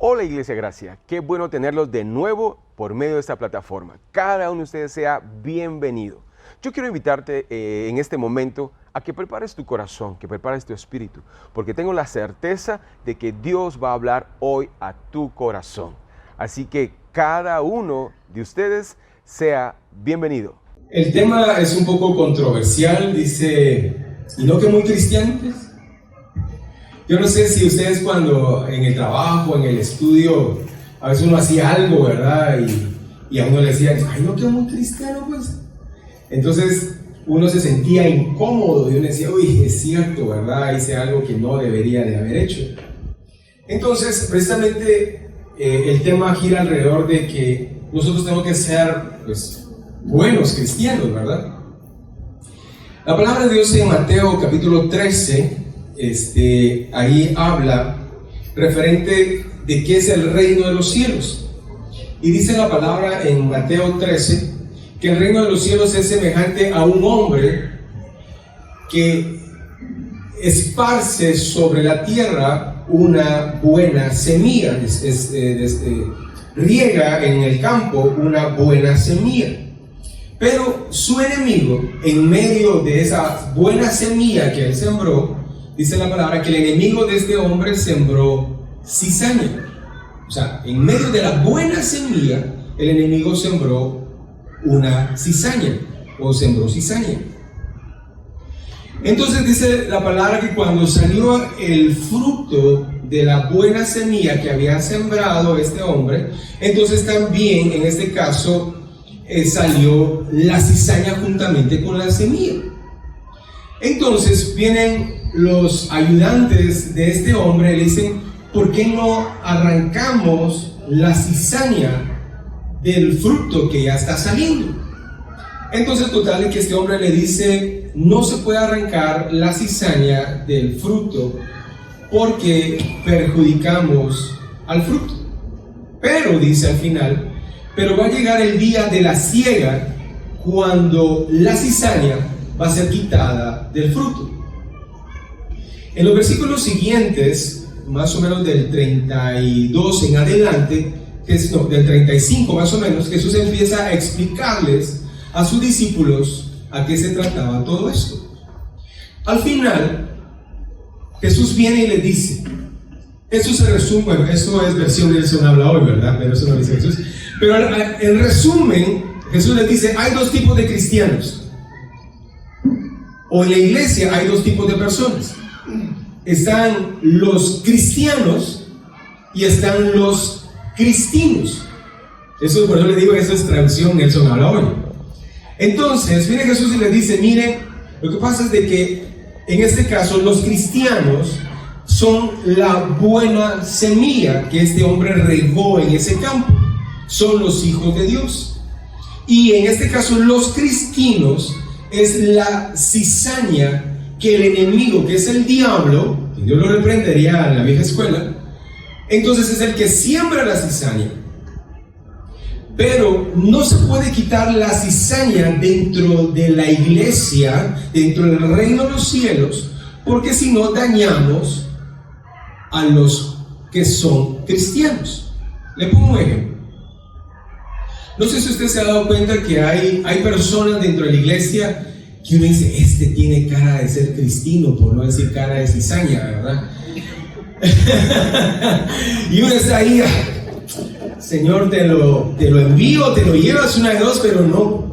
Hola Iglesia Gracia, qué bueno tenerlos de nuevo por medio de esta plataforma. Cada uno de ustedes sea bienvenido. Yo quiero invitarte en este momento a que prepares tu corazón, que prepares tu espíritu, porque tengo la certeza de que Dios va a hablar hoy a tu corazón. Así que cada uno de ustedes sea bienvenido. El tema es un poco controversial, dice, ¿y no que muy cristianos? Yo no sé si ustedes cuando en el trabajo, en el estudio, a veces uno hacía algo, ¿verdad? Y a uno le decían, ay, no que muy cristiano, pues. Entonces uno se sentía incómodo y uno decía, uy, es cierto, ¿verdad? Hice algo que no debería de haber hecho. Entonces, precisamente el tema gira alrededor de que nosotros tenemos que ser, pues, buenos cristianos, ¿verdad? La palabra de Dios en Mateo capítulo 13, ahí habla referente de qué es el reino de los cielos. Y dice la palabra en Mateo 13 que el reino de los cielos es semejante a un hombre que esparce sobre la tierra una buena semilla, riega en el campo una buena semilla. Pero su enemigo, en medio de esa buena semilla que él sembró, dice la palabra que el enemigo de este hombre sembró cizaña. O sea, en medio de la buena semilla, el enemigo sembró una cizaña, o sembró cizaña. Entonces dice la palabra que cuando salió el fruto de la buena semilla que había sembrado este hombre, entonces también en este caso salió la cizaña juntamente con la semilla. Entonces vienen los ayudantes de este hombre y le dicen, ¿por qué no arrancamos la cizaña del fruto que ya está saliendo? Entonces total es que este hombre le dice, no se puede arrancar la cizaña del fruto porque perjudicamos al fruto. Pero dice al final, pero va a llegar el día de la siega cuando la cizaña va a ser quitada del fruto. En los versículos siguientes, más o menos del 32 en adelante, del 35 más o menos, Jesús empieza a explicarles a sus discípulos a qué se trataba todo esto. Al final, Jesús viene y les dice, esto se resume, bueno, esto es versión Nelson habla hoy, ¿verdad? Pero eso no dice Jesús. Pero en resumen, Jesús les dice, hay dos tipos de cristianos. O en la iglesia hay dos tipos de personas. Están los cristianos y están los cristinos. Eso por eso les digo que eso es traducción Nelson habla hoy. Entonces viene Jesús y les dice, miren, lo que pasa es de que en este caso los cristianos son la buena semilla que este hombre regó en ese campo, son los hijos de Dios. Y en este caso los cristinos es la cizaña que el enemigo, que es el diablo, que Dios lo reprendería en la vieja escuela, entonces es el que siembra la cizaña. Pero no se puede quitar la cizaña dentro de la iglesia, dentro del reino de los cielos, porque si no dañamos a los que son cristianos. Le pongo un ejemplo. No sé si usted se ha dado cuenta que hay personas dentro de la iglesia que uno dice, este tiene cara de ser cristino, por no decir cara de cizaña, ¿verdad? Y uno está ahí, Señor, te lo envío, te lo llevas una de dos,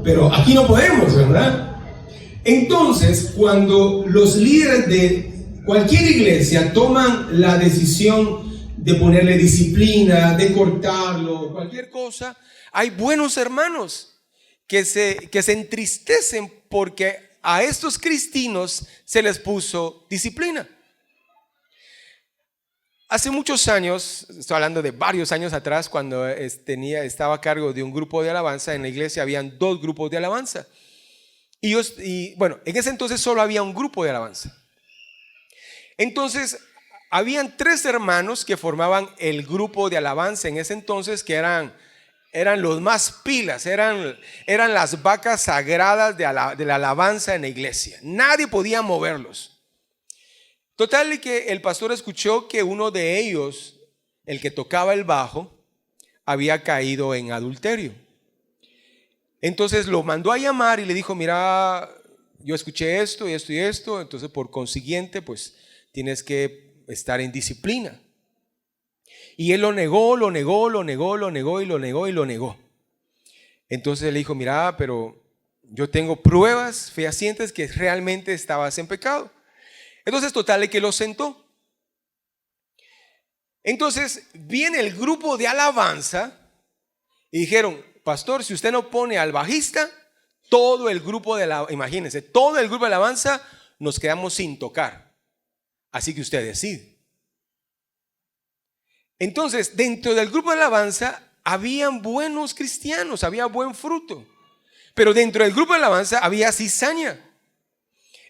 pero aquí no podemos, ¿verdad? Entonces, cuando los líderes de cualquier iglesia toman la decisión de ponerle disciplina, de cortarlo, cualquier cosa, hay buenos hermanos que se entristecen porque a estos cristinos se les puso disciplina. Hace muchos años, estoy hablando de varios años atrás, cuando estaba a cargo de un grupo de alabanza en la iglesia, habían dos grupos de alabanza. Y bueno, en ese entonces solo había un grupo de alabanza. Entonces, habían tres hermanos que formaban el grupo de alabanza en ese entonces, que eran los más pilas, eran las vacas sagradas de la alabanza en la iglesia. Nadie podía moverlos. Total que el pastor escuchó que uno de ellos el que tocaba el bajo, había caído en adulterio. Entonces lo mandó a llamar y le dijo, mira, yo escuché esto y esto y esto, entonces por consiguiente, pues tienes que estar en disciplina. Y él lo negó. Entonces le dijo, mira, pero yo tengo pruebas fehacientes que realmente estabas en pecado. Entonces, total, que lo sentó. Entonces viene el grupo de alabanza y dijeron, pastor, si usted no pone al bajista, todo el grupo de alabanza, imagínense, todo el grupo de alabanza nos quedamos sin tocar. Así que usted decide. Entonces, dentro del grupo de alabanza habían buenos cristianos, había buen fruto. Pero dentro del grupo de alabanza había cizaña.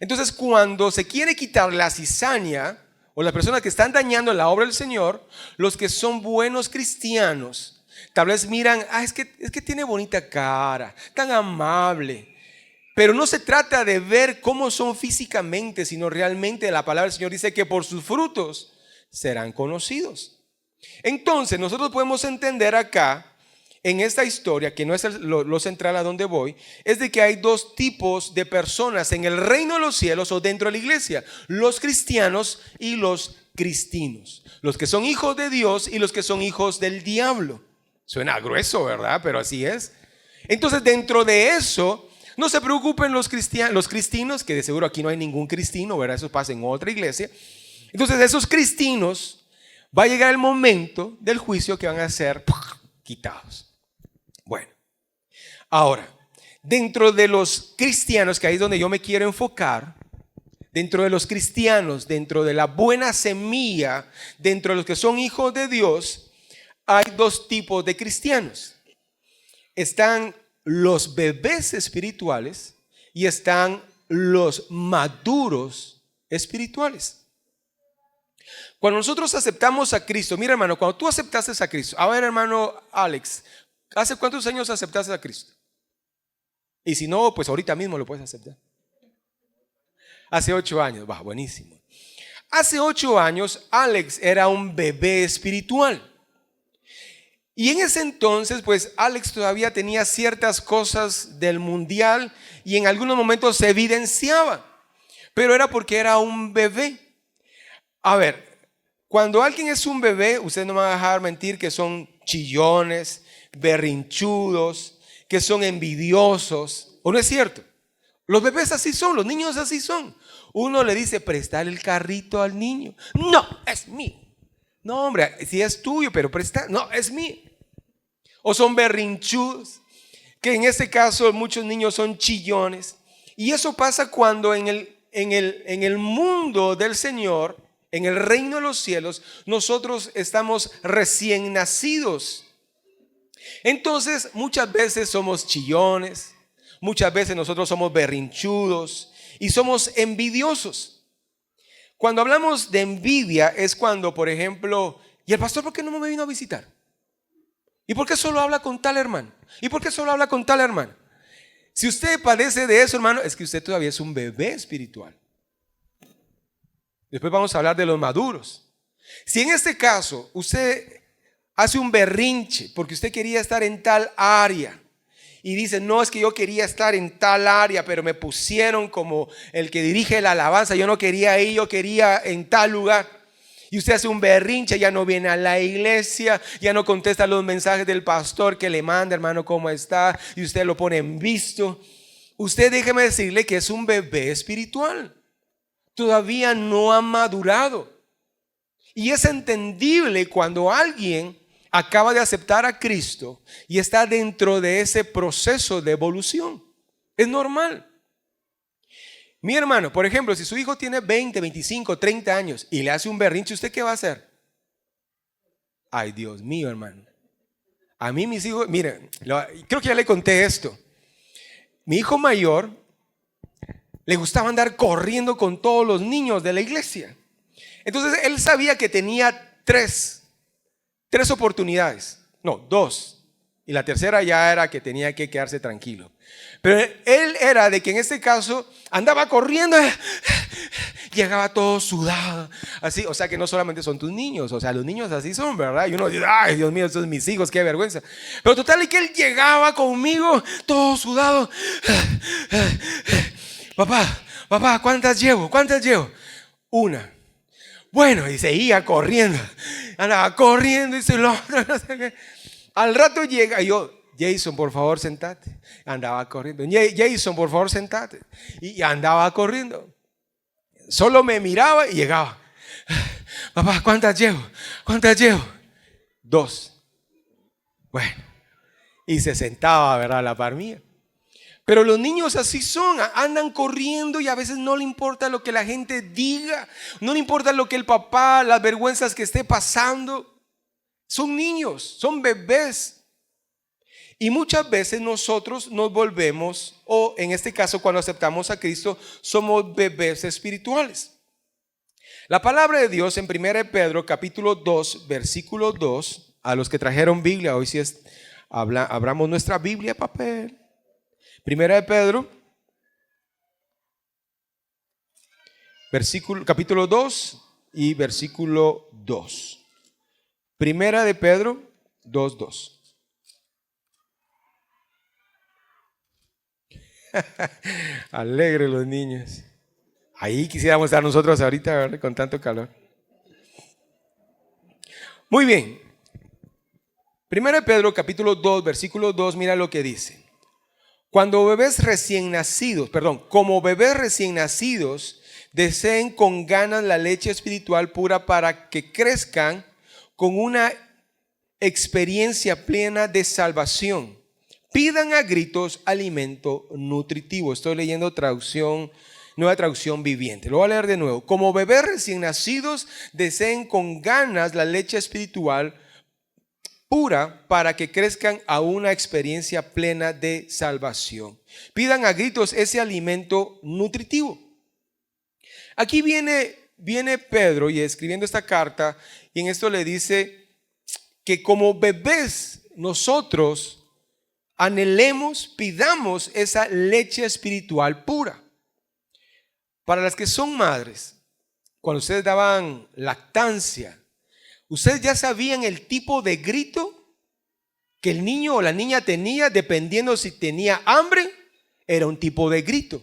Entonces, cuando se quiere quitar la cizaña o las personas que están dañando la obra del Señor, los que son buenos cristianos, tal vez miran, es que tiene bonita cara, tan amable. Pero no se trata de ver cómo son físicamente, sino realmente la palabra del Señor dice que por sus frutos serán conocidos. Entonces nosotros podemos entender acá en esta historia, que no es lo central a donde voy, es de que hay dos tipos de personas en el reino de los cielos o dentro de la iglesia: los cristianos y los cristinos, los que son hijos de Dios y los que son hijos del diablo. Suena grueso, ¿verdad? Pero así es. Entonces, dentro de eso, no se preocupen los cristinos, que de seguro aquí no hay ningún cristino, ¿verdad? Eso pasa en otra iglesia. Entonces, esos cristinos, va a llegar el momento del juicio que van a ser quitados. Bueno, ahora, dentro de los cristianos, que ahí es donde yo me quiero enfocar, dentro de los cristianos, dentro de la buena semilla, dentro de los que son hijos de Dios, hay dos tipos de cristianos. Están los bebés espirituales y están los maduros espirituales. Cuando nosotros aceptamos a Cristo, mira hermano, cuando tú aceptaste a Cristo, a ver hermano Alex, ¿hace cuántos años aceptaste a Cristo? Y si no, pues ahorita mismo lo puedes aceptar. Hace 8 años, va, buenísimo. Hace 8 años Alex era un bebé espiritual. Y en ese entonces, pues Alex todavía tenía ciertas cosas del mundial y en algunos momentos se evidenciaba, pero era porque era un bebé. A ver, cuando alguien es un bebé, ustedes no me van a dejar mentir que son chillones, berrinchudos, que son envidiosos, ¿o no es cierto? Los bebés así son, los niños así son. Uno le dice, prestar el carrito al niño. No, es mío. No, hombre, si es tuyo, pero presta, no, es mío. O son berrinchudos, que en este caso muchos niños son chillones. Y eso pasa cuando en el mundo del Señor, en el reino de los cielos, nosotros estamos recién nacidos. Entonces, muchas veces somos chillones, muchas veces nosotros somos berrinchudos y somos envidiosos. Cuando hablamos de envidia es cuando, por ejemplo, ¿y el pastor por qué no me vino a visitar? ¿Y por qué solo habla con tal hermano? ¿Y por qué solo habla con tal hermano? Si usted padece de eso, hermano, es que usted todavía es un bebé espiritual. Después vamos a hablar de los maduros. Si en este caso usted hace un berrinche porque usted quería estar en tal área y dice, no, es que yo quería estar en tal área, pero me pusieron como el que dirige la alabanza, yo no quería ir, yo quería en tal lugar. Y usted hace un berrinche, ya no viene a la iglesia, ya no contesta los mensajes del pastor que le manda, hermano, ¿cómo está? Y usted lo pone en visto. Usted, déjeme decirle que es un bebé espiritual. Todavía no ha madurado. Y es entendible cuando alguien acaba de aceptar a Cristo y está dentro de ese proceso de evolución. Es normal. Mi hermano, por ejemplo, si su hijo tiene 20, 25, 30 años y le hace un berrinche, ¿usted qué va a hacer? Ay, Dios mío, hermano. A mí mis hijos, miren, creo que ya le conté esto. Mi hijo mayor le gustaba andar corriendo con todos los niños de la iglesia. Entonces él sabía que tenía tres oportunidades. No, 2. Y la tercera ya era que tenía que quedarse tranquilo. Pero él era de que en este caso andaba corriendo llegaba todo sudado, así, o sea que no solamente son tus niños, o sea, los niños así son, ¿verdad? Y uno dice, ay, Dios mío, estos son mis hijos, qué vergüenza. Pero total, y que él llegaba conmigo, todo sudado. Papá, ¿cuántas llevo? Una. Bueno, y seguía corriendo, andaba corriendo y lo otro, no sé qué. Al rato llega, y yo, Jason, por favor, sentate. Andaba corriendo. Jason, por favor, sentate. Y andaba corriendo. Solo me miraba y llegaba. Papá, ¿cuántas llevo? 2. Bueno, y se sentaba, ¿verdad?, a la par mía. Pero los niños así son, andan corriendo y a veces no le importa lo que la gente diga, no le importa lo que el papá, las vergüenzas que esté pasando. Son niños, son bebés. Y muchas veces nosotros nos volvemos, o en este caso cuando aceptamos a Cristo, somos bebés espirituales. La palabra de Dios en 1 Pedro capítulo 2, versículo 2, a los que trajeron Biblia, hoy sí abramos nuestra Biblia, papel. 1 Pedro, capítulo 2 y versículo 2. 1 Pedro 2, 2. Alegre los niños. Ahí quisiéramos estar nosotros ahorita, ¿verdad?, con tanto calor. Muy bien. 1 Pedro capítulo 2, versículo 2, mira lo que dice. Como bebés recién nacidos, deseen con ganas la leche espiritual pura para que crezcan con una experiencia plena de salvación. Pidan a gritos alimento nutritivo. Estoy leyendo Nueva Traducción Viviente. Lo voy a leer de nuevo. Como bebés recién nacidos, deseen con ganas la leche espiritual pura para que crezcan a una experiencia plena de salvación. Pidan a gritos ese alimento nutritivo. Aquí viene Pedro y escribiendo esta carta, y en esto le dice que como bebés nosotros anhelemos, pidamos esa leche espiritual pura. Para las que son madres, cuando ustedes daban lactancia, ustedes ya sabían el tipo de grito que el niño o la niña tenía, dependiendo si tenía hambre, era un tipo de grito.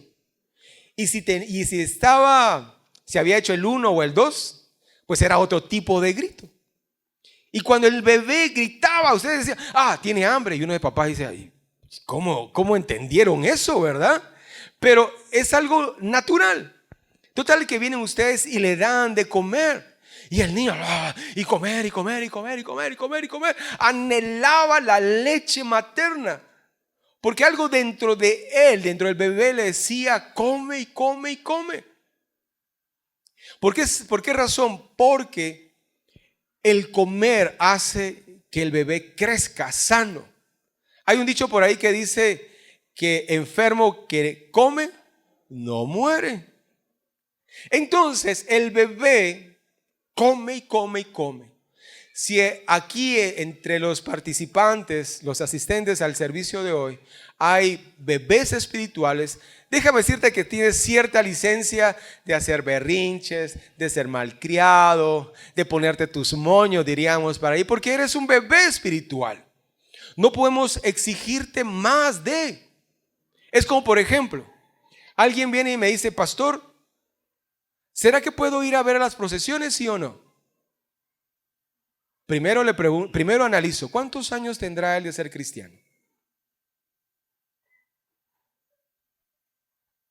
Y si había hecho el 1 o el 2, pues era otro tipo de grito. Y cuando el bebé gritaba, ustedes decían, tiene hambre. Y uno de papás dice, ay, ¿cómo entendieron eso, verdad? Pero es algo natural. Total que vienen ustedes y le dan de comer. Y el niño, y comer. Anhelaba la leche materna. Porque algo dentro de él, dentro del bebé, le decía, come. ¿Por qué razón? Porque el comer hace que el bebé crezca sano. Hay un dicho por ahí que dice que enfermo que come, no muere. Entonces el bebé come. Si aquí entre los participantes, los asistentes al servicio de hoy, hay bebés espirituales, déjame decirte que tienes cierta licencia de hacer berrinches, de ser malcriado, de ponerte tus moños, diríamos, para ahí, porque eres un bebé espiritual. No podemos exigirte más de. Es como, por ejemplo, alguien viene y me dice, pastor, ¿será que puedo ir a ver a las procesiones, sí o no? Primero analizo, ¿cuántos años tendrá él de ser cristiano?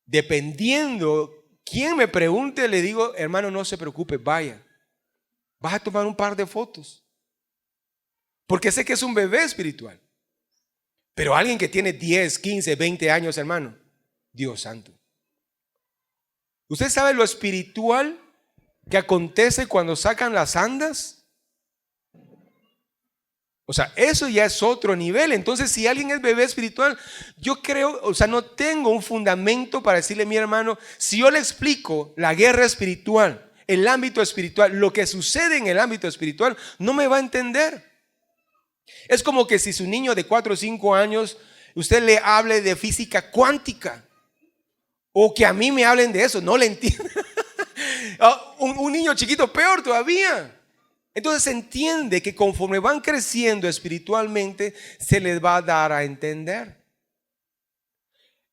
Dependiendo quién me pregunte, le digo, hermano, no se preocupe, vaya. Vas a tomar un par de fotos. Porque sé que es un bebé espiritual. Pero alguien que tiene 10, 15, 20 años, hermano, Dios santo. ¿Usted sabe lo espiritual que acontece cuando sacan las andas? O sea, eso ya es otro nivel. Entonces, si alguien es bebé espiritual, yo creo, no tengo un fundamento para decirle, mi hermano, si yo le explico la guerra espiritual, el ámbito espiritual, lo que sucede en el ámbito espiritual, no me va a entender. Es como que si su niño de 4 o 5 años, usted le hable de física cuántica, o que a mí me hablen de eso, no le entiendo. Un niño chiquito, peor todavía. Entonces se entiende que conforme van creciendo espiritualmente, se les va a dar a entender.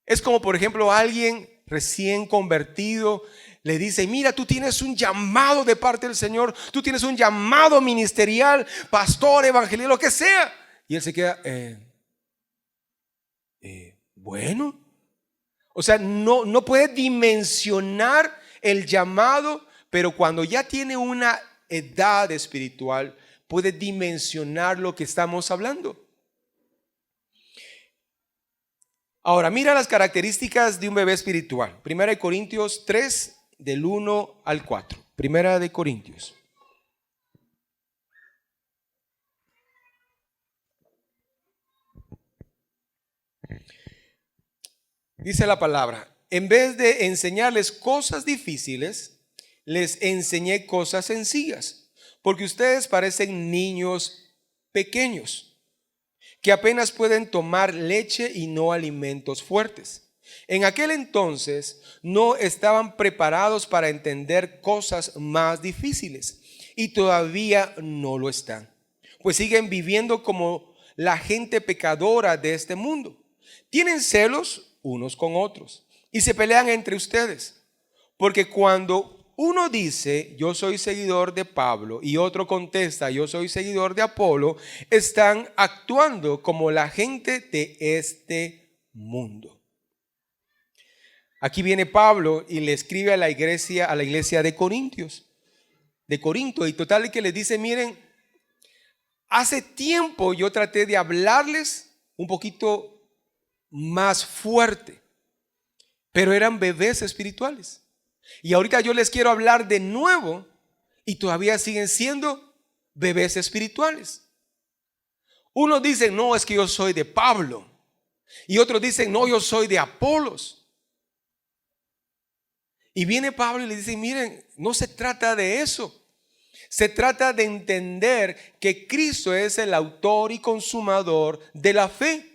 Es como, por ejemplo, alguien recién convertido le dice: mira, tú tienes un llamado de parte del Señor, tú tienes un llamado ministerial, pastor, evangelista, lo que sea. Y él se queda, bueno. O sea, no puede dimensionar el llamado, pero cuando ya tiene una edad espiritual, puede dimensionar lo que estamos hablando. Ahora, mira las características de un bebé espiritual. Primera de Corintios 3, del 1 al 4. Primera de Corintios. Dice la palabra: en vez de enseñarles cosas difíciles, les enseñé cosas sencillas, porque ustedes parecen niños pequeños, que apenas pueden tomar leche y no alimentos fuertes. En aquel entonces no estaban preparados para entender cosas más difíciles, y todavía no lo están, pues siguen viviendo como la gente pecadora de este mundo. Tienen celos unos con otros y se pelean entre ustedes, porque cuando uno dice yo soy seguidor de Pablo y otro contesta yo soy seguidor de Apolo, están actuando como la gente de este mundo. Aquí viene Pablo y le escribe a la iglesia de Corinto, y total que les dice: miren, hace tiempo yo traté de hablarles un poquito más fuerte, pero eran bebés espirituales. Y ahorita yo les quiero hablar de nuevo y todavía siguen siendo bebés espirituales. Unos dicen: no, es que yo soy de Pablo. Y otros dicen: no, yo soy de Apolos. Y viene Pablo y le dice: miren, no se trata de eso. Se trata de entender que Cristo es el autor y consumador de la fe.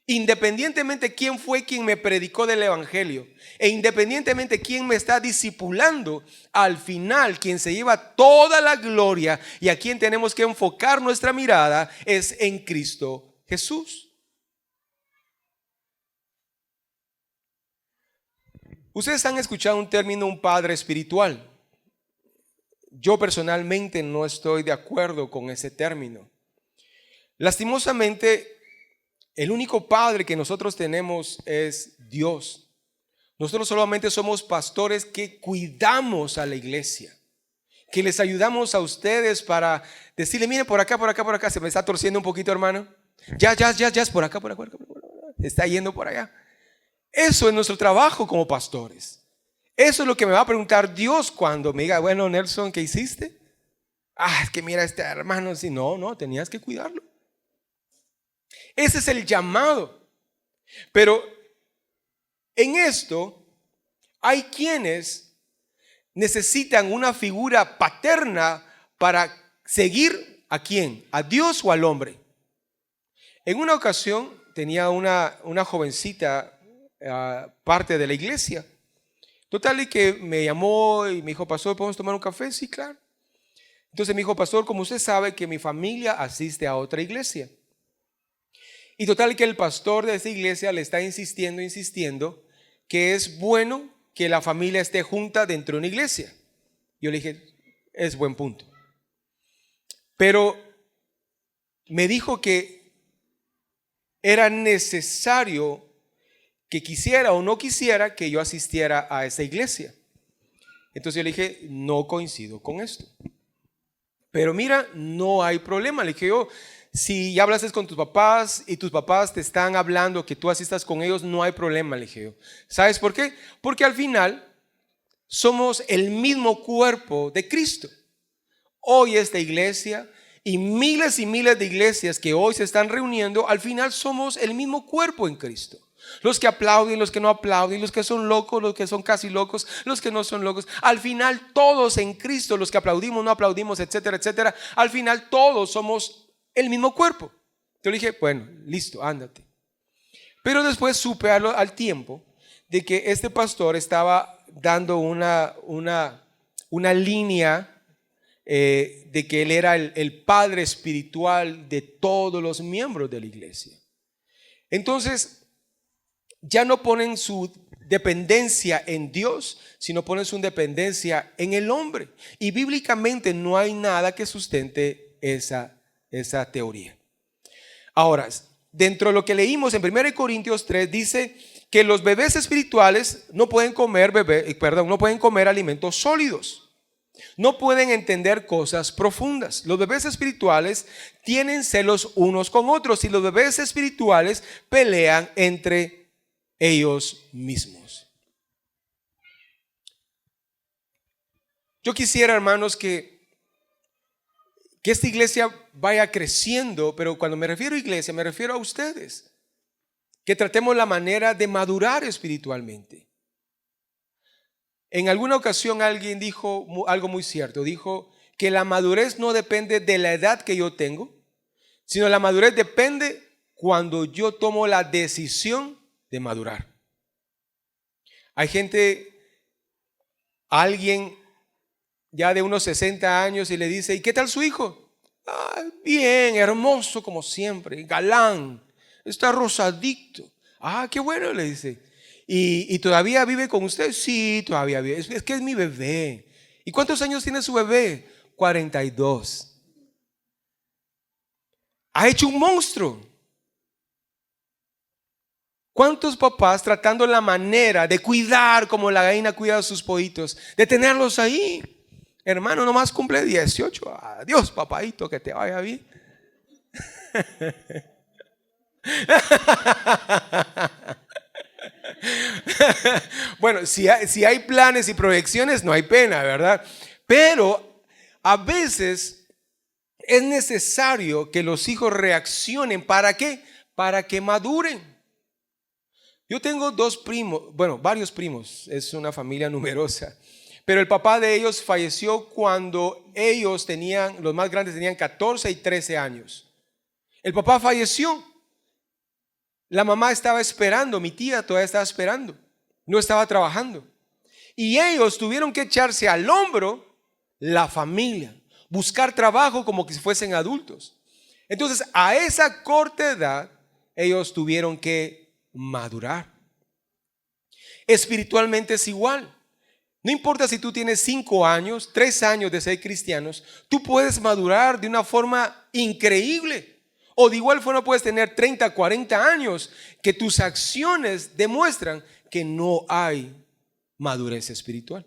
Independientemente quién fue quien me predicó del evangelio, e independientemente quién me está discipulando, al final quien se lleva toda la gloria y a quien tenemos que enfocar nuestra mirada es en Cristo Jesús. Ustedes han escuchado un término, un padre espiritual. Yo personalmente no estoy de acuerdo con ese término. Lastimosamente, el único padre que nosotros tenemos es Dios. Nosotros solamente somos pastores que cuidamos a la iglesia, que les ayudamos a ustedes para decirle: miren, por acá, se me está torciendo un poquito, hermano. Ya, es por acá, está yendo por allá. Eso es nuestro trabajo como pastores. Eso es lo que me va a preguntar Dios cuando me diga: bueno, Nelson, ¿qué hiciste? Es que mira, este hermano, si no, tenías que cuidarlo. Ese es el llamado. Pero en esto hay quienes necesitan una figura paterna para seguir ¿a quién? ¿A Dios o al hombre? En una ocasión tenía una jovencita, parte de la iglesia. Total y que me llamó y me dijo: pastor, ¿podemos tomar un café? Sí, claro. Entonces me dijo: pastor, como usted sabe que mi familia asiste a otra iglesia. Y total que el pastor de esa iglesia le está insistiendo que es bueno que la familia esté junta dentro de una iglesia. Yo le dije: es buen punto. Pero me dijo que era necesario que quisiera o no quisiera que yo asistiera a esa iglesia. Entonces yo le dije: no coincido con esto. Pero mira, no hay problema. Le dije yo: si ya hablaste con tus papás y tus papás te están hablando que tú asistas con ellos, no hay problema, le dije yo. ¿Sabes por qué? Porque al final somos el mismo cuerpo de Cristo. Hoy esta iglesia y miles de iglesias que hoy se están reuniendo, al final somos el mismo cuerpo en Cristo. Los que aplauden, los que no aplauden, los que son locos, los que son casi locos, los que no son locos. Al final todos en Cristo, los que aplaudimos, no aplaudimos, etcétera, etcétera. Al final todos somos el mismo cuerpo. Yo le dije: bueno, listo, ándate. Pero después supe al tiempo de que este pastor estaba dando una una línea de que él era el padre espiritual de todos los miembros de la iglesia. Entonces, ya no ponen su dependencia en Dios, sino ponen su dependencia en el hombre. Y bíblicamente no hay nada que sustente esa teoría. Ahora, dentro de lo que leímos en 1 Corintios 3, dice que los bebés espirituales no pueden comer alimentos sólidos. No pueden entender cosas profundas. Los bebés espirituales tienen celos unos con otros y los bebés espirituales pelean entre ellos mismos. Yo quisiera, hermanos, que esta iglesia vaya creciendo, pero cuando me refiero a iglesia, me refiero a ustedes. Que tratemos la manera de madurar espiritualmente. En alguna ocasión alguien dijo algo muy cierto. Dijo que la madurez no depende de la edad que yo tengo, sino la madurez depende cuando yo tomo la decisión de madurar. Hay alguien ya de unos 60 años y le dice, ¿y qué tal su hijo? Bien, hermoso como siempre, galán, está rosadito. Qué bueno, le dice. ¿Y todavía vive con usted? Sí, todavía vive. Es que es mi bebé. ¿Y cuántos años tiene su bebé? 42. Ha hecho un monstruo. ¿Cuántos papás tratando la manera de cuidar como la gallina cuida a sus pollitos, de tenerlos ahí? Hermano, nomás cumple 18. Adiós, papadito, que te vaya bien. Bueno, si hay planes y proyecciones, no hay pena, ¿verdad? Pero a veces es necesario que los hijos reaccionen. ¿Para qué? Para que maduren. Yo tengo varios primos, es una familia numerosa, pero el papá de ellos falleció cuando los más grandes tenían 14 y 13 años. El papá falleció. La mamá estaba esperando, mi tía todavía estaba esperando, no estaba trabajando. Y ellos tuvieron que echarse al hombro la familia, buscar trabajo como que si fuesen adultos. Entonces, a esa corta edad, ellos tuvieron que madurar. Espiritualmente es igual. No importa si tú tienes 5 años, 3 años de ser cristianos, tú puedes madurar de una forma increíble. O de igual forma puedes tener 30, 40 años que tus acciones demuestran que no hay madurez espiritual.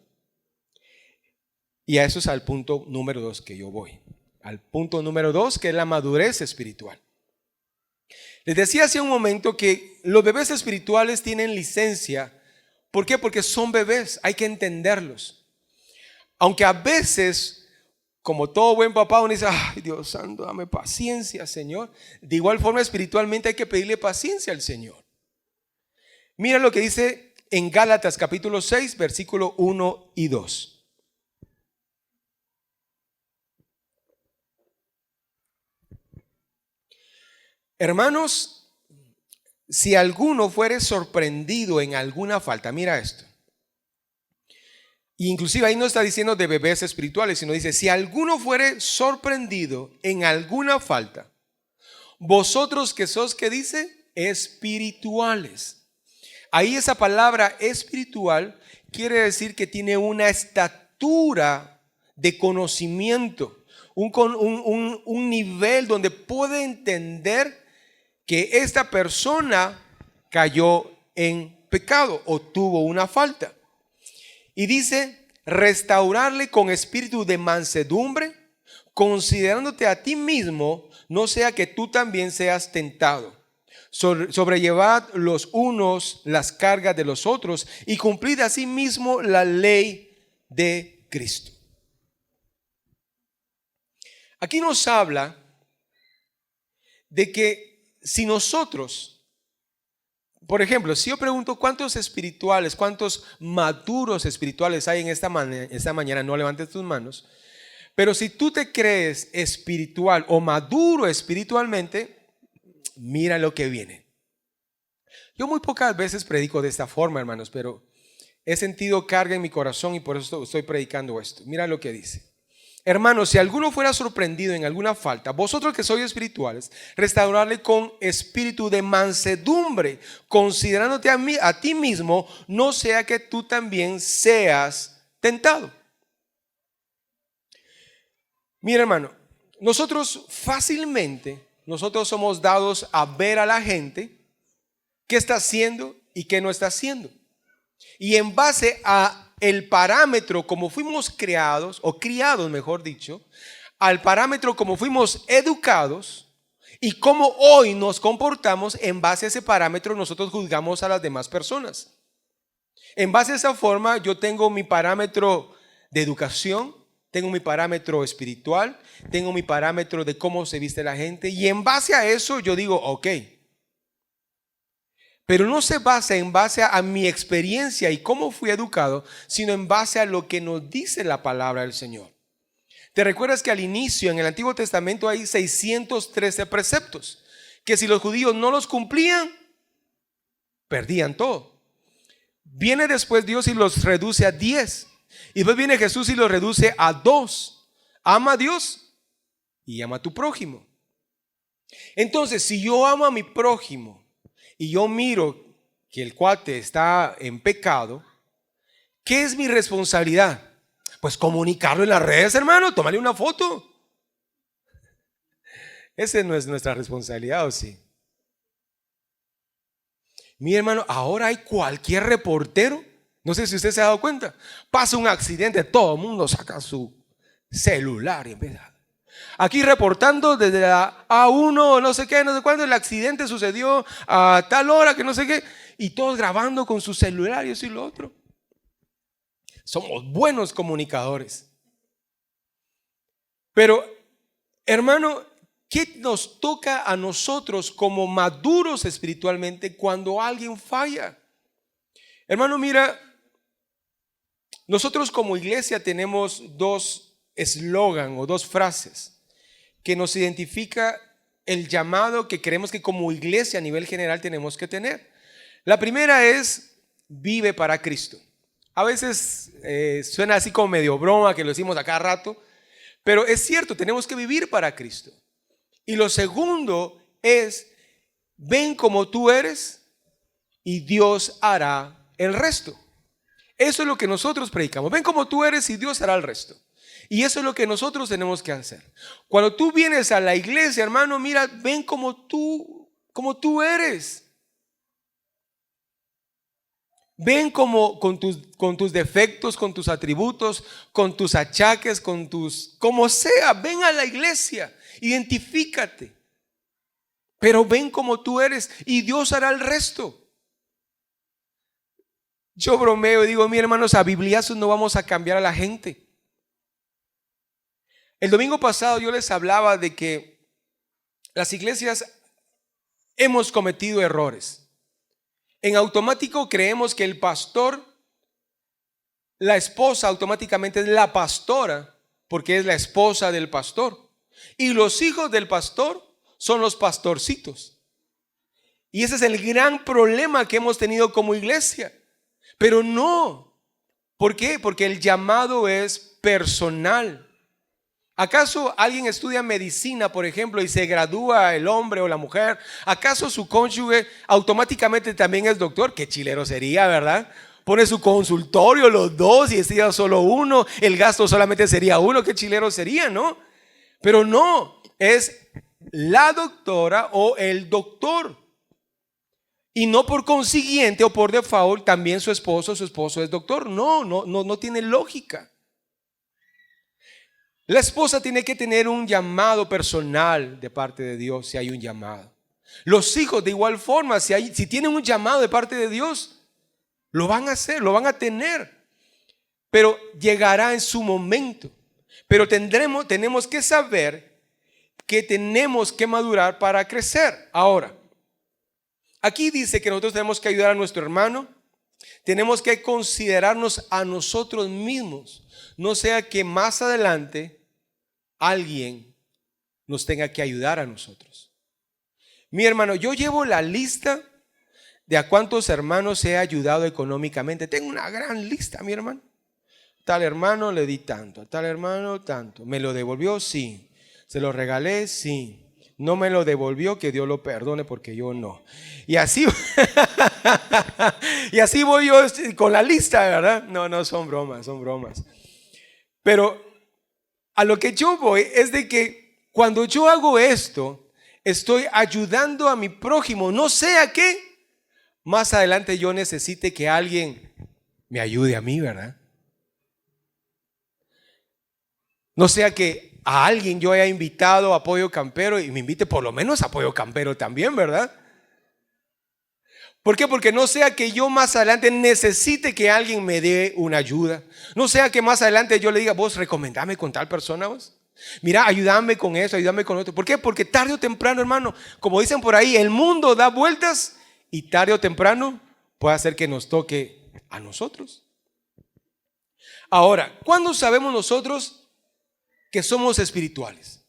Y a eso es al punto número 2 que yo voy. Al punto número 2, que es la madurez espiritual. Les decía hace un momento que los bebés espirituales tienen licencia. ¿Por qué? Porque son bebés, hay que entenderlos. Aunque a veces, como todo buen papá, uno dice, ay, Dios santo, dame paciencia, Señor. De igual forma, espiritualmente hay que pedirle paciencia al Señor. Mira lo que dice en Gálatas capítulo 6, versículo 1 y 2. Hermanos, si alguno fuere sorprendido en alguna falta, mira esto. Inclusive ahí no está diciendo de bebés espirituales, sino dice, si alguno fuere sorprendido en alguna falta, vosotros que sos, ¿qué dice? Espirituales. Ahí esa palabra espiritual quiere decir que tiene una estatura de conocimiento, un nivel donde puede entender que esta persona cayó en pecado o tuvo una falta. Y dice, restaurarle con espíritu de mansedumbre, considerándote a ti mismo, no sea que tú también seas tentado. Sobrellevad los unos las cargas de los otros y cumplid así mismo la ley de Cristo. Aquí nos habla de que si nosotros, por ejemplo, si yo pregunto cuántos espirituales, cuántos maduros espirituales hay en esta mañana, no levantes tus manos, pero si tú te crees espiritual o maduro espiritualmente, mira lo que viene. Yo muy pocas veces predico de esta forma, hermanos, pero he sentido carga en mi corazón y por eso estoy predicando esto. Mira lo que dice. Hermanos, si alguno fuera sorprendido en alguna falta, vosotros que sois espirituales, restaurarle con espíritu de mansedumbre, considerándote a ti mismo, no sea que tú también seas tentado. Mira, hermano, nosotros somos dados a ver a la gente qué está haciendo y qué no está haciendo. Y en base a el parámetro como fuimos creados, o criados mejor dicho, al parámetro como fuimos educados y cómo hoy nos comportamos, en base a ese parámetro nosotros juzgamos a las demás personas. En base a esa forma yo tengo mi parámetro de educación, tengo mi parámetro espiritual, tengo mi parámetro de cómo se viste la gente, y en base a eso yo digo, ok. Pero no se basa en base a mi experiencia y cómo fui educado, sino en base a lo que nos dice la palabra del Señor. ¿Te recuerdas que al inicio en el Antiguo Testamento hay 613 preceptos? Que si los judíos no los cumplían, perdían todo. Viene después Dios y los reduce a 10. Y después viene Jesús y los reduce a 2. Ama a Dios y ama a tu prójimo. Entonces, si yo amo a mi prójimo y yo miro que el cuate está en pecado, ¿qué es mi responsabilidad? Pues comunicarlo en las redes, hermano, tomarle una foto. Esa no es nuestra responsabilidad, ¿o sí? Mi hermano, ahora hay cualquier reportero, no sé si usted se ha dado cuenta, pasa un accidente, todo el mundo saca su celular y empieza. Aquí reportando desde la A1, no sé qué, no sé cuándo, el accidente sucedió a tal hora, que no sé qué, y todos grabando con sus celulares y lo otro. Somos buenos comunicadores. Pero, hermano, ¿qué nos toca a nosotros como maduros espiritualmente cuando alguien falla? Hermano, mira, nosotros como iglesia tenemos dos eslogan o dos frases que nos identifica el llamado que creemos que como iglesia a nivel general tenemos que tener. La primera es: vive para Cristo. A veces suena así como medio broma, que lo decimos a cada rato, pero es cierto, tenemos que vivir para Cristo. Y lo segundo es: ven como tú eres y Dios hará el resto. Eso es lo que nosotros predicamos. Ven como tú eres y Dios hará el resto. Y eso es lo que nosotros tenemos que hacer. Cuando tú vienes a la iglesia, hermano, mira, ven como tú eres. Ven como con tus defectos, con tus atributos, con tus achaques, como sea. Ven a la iglesia, identifícate. Pero ven como tú eres y Dios hará el resto. Yo bromeo y digo, mi hermanos, a bibliazos no vamos a cambiar a la gente. El domingo pasado yo les hablaba de que las iglesias hemos cometido errores. En automático creemos que el pastor, la esposa automáticamente es la pastora, porque es la esposa del pastor. Y los hijos del pastor son los pastorcitos. Y ese es el gran problema que hemos tenido como iglesia. Pero no. ¿Por qué? Porque el llamado es personal. ¿Acaso alguien estudia medicina, por ejemplo, y se gradúa el hombre o la mujer? ¿Acaso su cónyuge automáticamente también es doctor? Qué chilero sería, ¿verdad? Pone su consultorio los dos y estudia solo uno, el gasto solamente sería uno. Qué chilero sería, ¿no? Pero no, es la doctora o el doctor. Y no por consiguiente o por default también su esposo es doctor. No tiene lógica. La esposa tiene que tener un llamado personal de parte de Dios, si hay un llamado. Los hijos de igual forma, si tienen un llamado de parte de Dios, lo van a hacer, lo van a tener. Pero llegará en su momento. Pero tenemos que saber que tenemos que madurar para crecer. Ahora, aquí dice que nosotros tenemos que ayudar a nuestro hermano. Tenemos que considerarnos a nosotros mismos. No sea que más adelante alguien nos tenga que ayudar a nosotros. Mi hermano, yo llevo la lista de a cuántos hermanos he ayudado económicamente. Tengo una gran lista, mi hermano. Tal hermano le di tanto, a tal hermano tanto. ¿Me lo devolvió? Sí. ¿Se lo regalé? Sí. No me lo devolvió, que Dios lo perdone porque yo no. Y así, y así voy yo con la lista, ¿verdad? No, son bromas, son bromas. Pero a lo que yo voy es de que cuando yo hago esto, estoy ayudando a mi prójimo, no sea que más adelante yo necesite que alguien me ayude a mí, ¿verdad? No sea que a alguien yo haya invitado a Apoyo Campero y me invite por lo menos a Apoyo Campero también, ¿verdad? ¿Por qué? Porque no sea que yo más adelante necesite que alguien me dé una ayuda. No sea que más adelante yo le diga, vos recomendame con tal persona, vos. Mira, ayúdame con eso, ayúdame con otro. ¿Por qué? Porque tarde o temprano, hermano, como dicen por ahí, el mundo da vueltas y tarde o temprano puede hacer que nos toque a nosotros. Ahora, ¿cuándo sabemos nosotros que somos espirituales?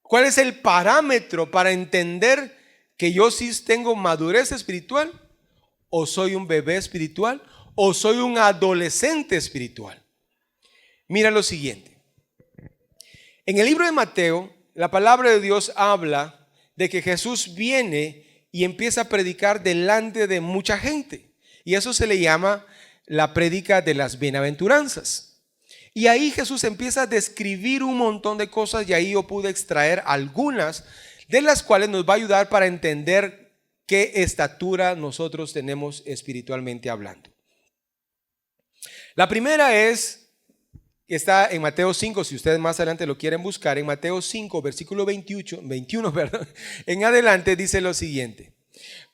¿Cuál es el parámetro para entender que yo sí tengo madurez espiritual, o soy un bebé espiritual, o soy un adolescente espiritual? Mira lo siguiente. En el libro de Mateo, la palabra de Dios habla de que Jesús viene y empieza a predicar delante de mucha gente. Y eso se le llama la prédica de las bienaventuranzas. Y ahí Jesús empieza a describir un montón de cosas, y ahí yo pude extraer algunas de las cuales nos va a ayudar para entender qué estatura nosotros tenemos espiritualmente hablando. La primera está en Mateo 5, si ustedes más adelante lo quieren buscar, en Mateo 5, versículo 21, perdón, en adelante dice lo siguiente: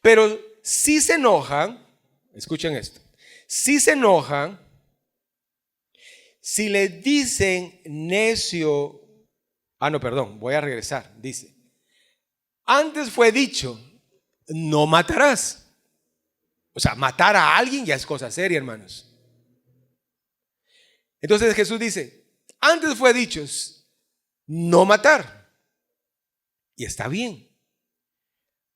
pero si se enojan, escuchen esto, si se enojan, si le dicen necio, voy a regresar, dice, antes fue dicho, no matarás. O sea, matar a alguien ya es cosa seria, hermanos. Entonces Jesús dice, antes fue dicho, no matar. Y está bien.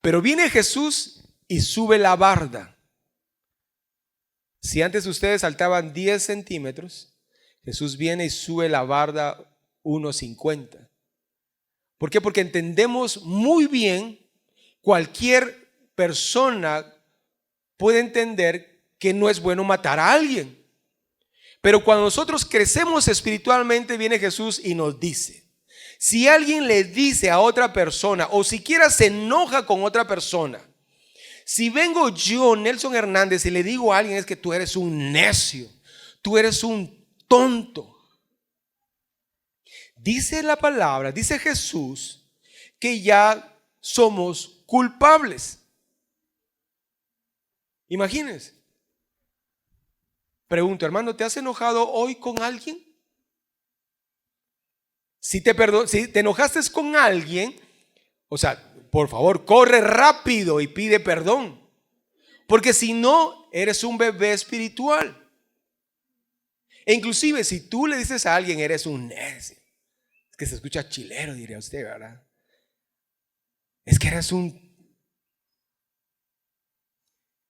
Pero viene Jesús y sube la barda. Si antes ustedes saltaban 10 centímetros, Jesús viene y sube la barda 1,50. ¿Por qué? Porque entendemos muy bien, cualquier persona puede entender que no es bueno matar a alguien. Pero cuando nosotros crecemos espiritualmente, viene Jesús y nos dice, si alguien le dice a otra persona, o siquiera se enoja con otra persona, si vengo yo, Nelson Hernández, y le digo a alguien, es que tú eres un necio, tú eres un tonto. Dice la palabra, dice Jesús, que ya somos culpables. Imagínense. Pregunto, hermano, ¿te has enojado hoy con alguien? Si te enojaste con alguien, o sea, por favor, corre rápido y pide perdón. Porque si no, eres un bebé espiritual. E inclusive, si tú le dices a alguien, eres un necio, es que se escucha chilero, diría usted, ¿verdad? Es que eres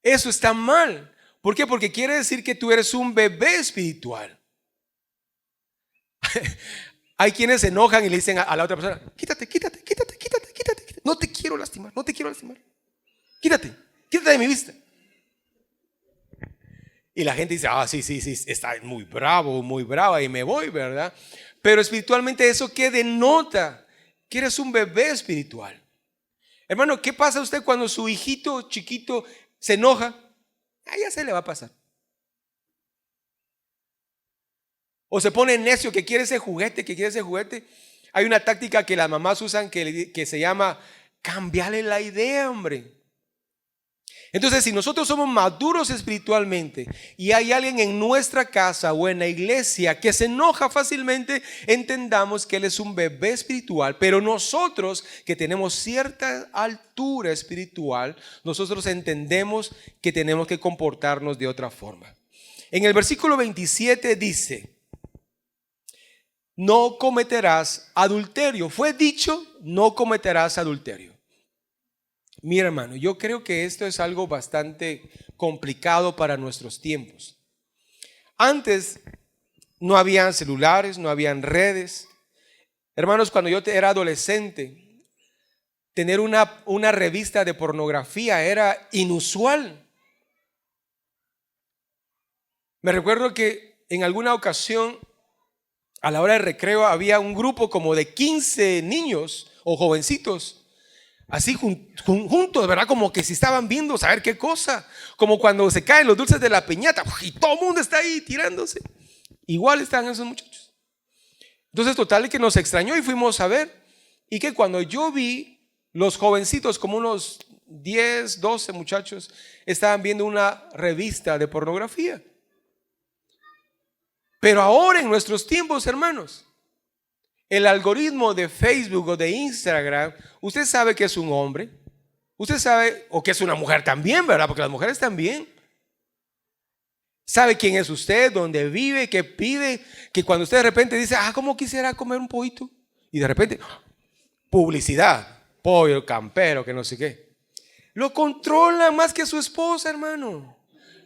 Eso está mal. ¿Por qué? Porque quiere decir que tú eres un bebé espiritual. Hay quienes se enojan y le dicen a la otra persona, quítate. No te quiero lastimar. Quítate de mi vista. Y la gente dice, sí, está muy bravo, muy brava, y me voy, ¿verdad? Pero espiritualmente, ¿eso qué denota? Que eres un bebé espiritual. Hermano, ¿qué pasa a usted cuando su hijito chiquito se enoja? Ya se le va a pasar. O se pone necio, que quiere ese juguete, Hay una táctica que las mamás usan que se llama cambiarle la idea, hombre. Entonces, si nosotros somos maduros espiritualmente y hay alguien en nuestra casa o en la iglesia que se enoja fácilmente, entendamos que él es un bebé espiritual. Pero nosotros, que tenemos cierta altura espiritual, nosotros entendemos que tenemos que comportarnos de otra forma. En el versículo 27 dice, no cometerás adulterio. Fue dicho, no cometerás adulterio. Mira, hermano, yo creo que esto es algo bastante complicado para nuestros tiempos. Antes no habían celulares, no habían redes. Hermanos, cuando yo era adolescente, tener una revista de pornografía era inusual. Me recuerdo que en alguna ocasión, a la hora de recreo, había un grupo como de 15 niños o jovencitos, así juntos, ¿verdad? Como que si estaban viendo saber qué cosa. Como cuando se caen los dulces de la piñata y todo el mundo está ahí tirándose. Igual están esos muchachos. Entonces, total, que nos extrañó y fuimos a ver. Y que cuando yo vi los jovencitos, como unos 10, 12 muchachos, estaban viendo una revista de pornografía. Pero ahora en nuestros tiempos, hermanos, el algoritmo de Facebook o de Instagram, usted sabe que es un hombre, usted sabe, o que es una mujer también, ¿verdad? Porque las mujeres también. Sabe quién es usted, dónde vive, qué pide, que cuando usted de repente dice, ¿cómo quisiera comer un pollito? Y de repente, publicidad, pollo campero, que no sé qué. Lo controlan más que su esposa, hermano.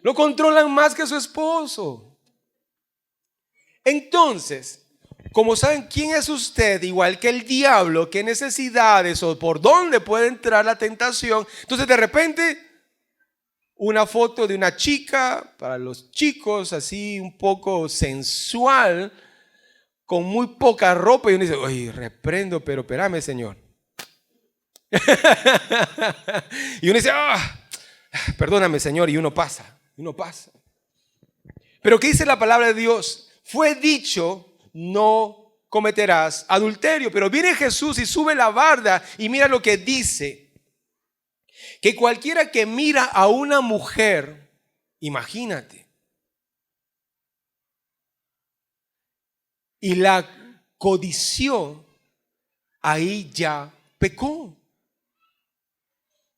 Lo controlan más que su esposo. Entonces, como saben quién es usted, igual que el diablo, qué necesidades o por dónde puede entrar la tentación, entonces de repente una foto de una chica para los chicos, así un poco sensual, con muy poca ropa, y uno dice, oye, reprendo, pero espérame, Señor. Y uno dice, perdóname, Señor, y uno pasa. Pero ¿qué dice la palabra de Dios? Fue dicho, no cometerás adulterio. Pero viene Jesús y sube la barda y mira lo que dice. Que cualquiera que mira a una mujer, imagínate, y la codició, ahí ya pecó.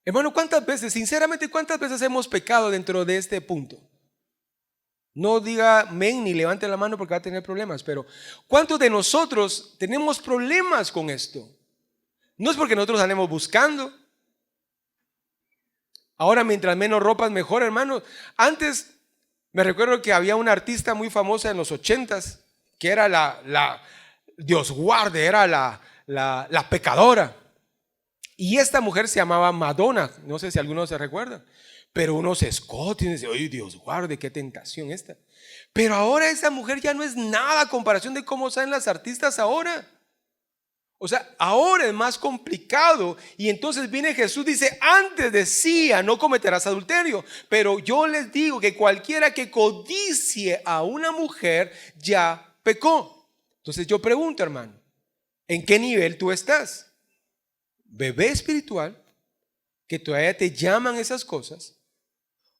Hermano, ¿cuántas veces, sinceramente, cuántas veces hemos pecado dentro de este punto? No diga amén ni levante la mano porque va a tener problemas, pero ¿cuántos de nosotros tenemos problemas con esto? No es porque nosotros andemos buscando. Ahora, mientras menos ropa es mejor, hermano. Antes me recuerdo que había una artista muy famosa en los 80s que era Dios guarde, era la pecadora. Y esta mujer se llamaba Madonna. No sé si alguno se recuerda. Pero uno se escote y dice, oye, Dios guarde, qué tentación esta. Pero ahora esa mujer ya no es nada a comparación de cómo salen las artistas ahora. O sea, ahora es más complicado. Y entonces viene Jesús, dice, antes decía, no cometerás adulterio. Pero yo les digo que cualquiera que codicie a una mujer ya pecó. Entonces yo pregunto, hermano, ¿en qué nivel tú estás? ¿Bebé espiritual, que todavía te llaman esas cosas?